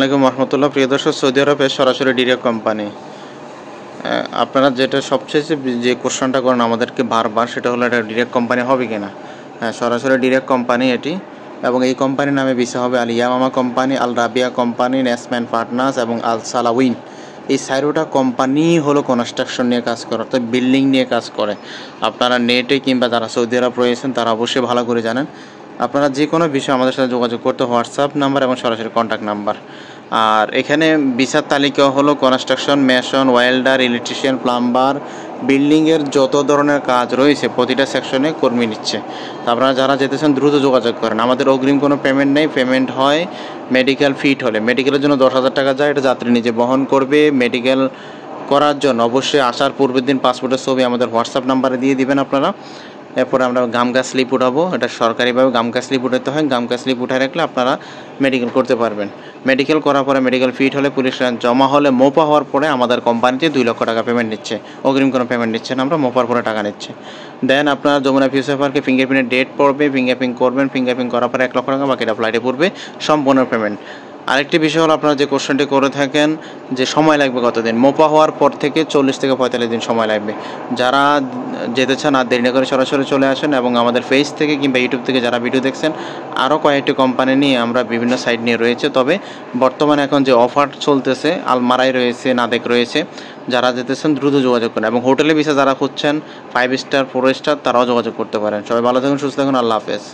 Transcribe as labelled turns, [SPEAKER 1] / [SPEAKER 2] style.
[SPEAKER 1] আলাইকুম রহমতুল্লাহ। প্রিয় দর্শক, সৌদি আরবের সরাসরি ডিরেক্ট কোম্পানি। আপনারা যেটা সবচেয়ে যে কোশ্চেনটা করেন আমাদেরকে বারবার, সেটা হলো এটা ডিরেক্ট কোম্পানি হবে কি না। হ্যাঁ, সরাসরি ডিরেক্ট কোম্পানি এটি, এবং এই কোম্পানির নামে ভিসা হবে আল ইয়ামামা কোম্পানি, আল রাবিয়া কোম্পানি, নেসম্যান পার্টনার্স এবং আল সালাউইন। এই চারোটা কোম্পানি হলো কনস্ট্রাকশন নিয়ে কাজ করে, অর্থাৎ বিল্ডিং নিয়ে কাজ করে। আপনারা নেটে কিংবা যারা সৌদি আরব রয়েছেন তারা অবশ্যই ভালো করে জানেন। আপনারা যে কোনো বিষয়ে আমাদের সাথে যোগাযোগ করতে হোয়াটসঅ্যাপ নাম্বার এবং সরাসরি কন্ট্যাক্ট নাম্বার। আর এখানে ভিসার তালিকা হলো construction, mason, welder, electrician, plumber, বিল্ডিংয়ের যত ধরনের কাজ রয়েছে প্রতিটা সেকশনে কর্মী নিচ্ছে। আপনারা যারা যেতেছেন দ্রুত যোগাযোগ করেন। আমাদের অগ্রিম কোনো পেমেন্ট নেই, পেমেন্ট হয় মেডিকেল ফিট হলে। মেডিকেলের জন্য 10,000 টাকা যায়, এটা যাত্রী নিজে বহন করবে। মেডিকেল করার জন্য অবশ্যই আসার পূর্বের দিন পাসপোর্টের ছবি আমাদের হোয়াটসঅ্যাপ নাম্বারে দিয়ে দিবেন আপনারা। এরপরে আমরা গামকা স্লিপ উঠাবো, এটা সরকারিভাবে গামকা স্লিপ উঠাতে হয়। গামকা স্লিপ উঠায় রাখলে আপনারা মেডিকেল করতে পারবেন। মেডিকেল করার পরে মেডিকেল ফিট হলে পুলিশ জমা হলে মোপা হওয়ার পরে আমাদের কোম্পানিতে 2 লক্ষ টাকা পেমেন্ট নিচ্ছে। অগ্রিম কোনো পেমেন্ট নিচ্ছে না, আমরা মোপার পরে টাকা নিচ্ছে। দেন আপনার যমুনা ফিউচার পার্কে ফিঙ্গারপ্রিন্টের ডেট পড়বে, ফিঙ্গারপ্রিন্ট করবেন। ফিঙ্গারপ্রিন্ট করার পরে 1 লক্ষ টাকা বাকিটা ফ্লাইটে পড়বে, সম্পূর্ণ পেমেন্ট। আরেকটি বিষয় হলো, আপনারা যে কোশ্চেনটি করে থাকেন যে সময় লাগবে কতদিন, মোপা হওয়ার পর থেকে 40 থেকে 45 দিন সময় লাগবে। যারা যেতে চান আর দেরি না করে সরাসরি চলে আসেন, এবং আমাদের ফেস থেকে কিংবা ইউটিউব থেকে যারা ভিডিও দেখছেন, আরও কয়েকটি কোম্পানি নিয়ে আমরা বিভিন্ন সাইট নিয়ে রয়েছে। তবে বর্তমানে এখন যে অফার চলতেছে, আলমারাই রয়েছে, নাদেক রয়েছে। যারা যেতেছেন দ্রুত যোগাযোগ করেন, এবং হোটেলে ভিসা যারা খুঁজছেন 5 স্টার 4 স্টার তারাও যোগাযোগ করতে পারেন। সবাই ভালো থাকুন, সুস্থ থাকুন, আল্লাহ হাফেজ।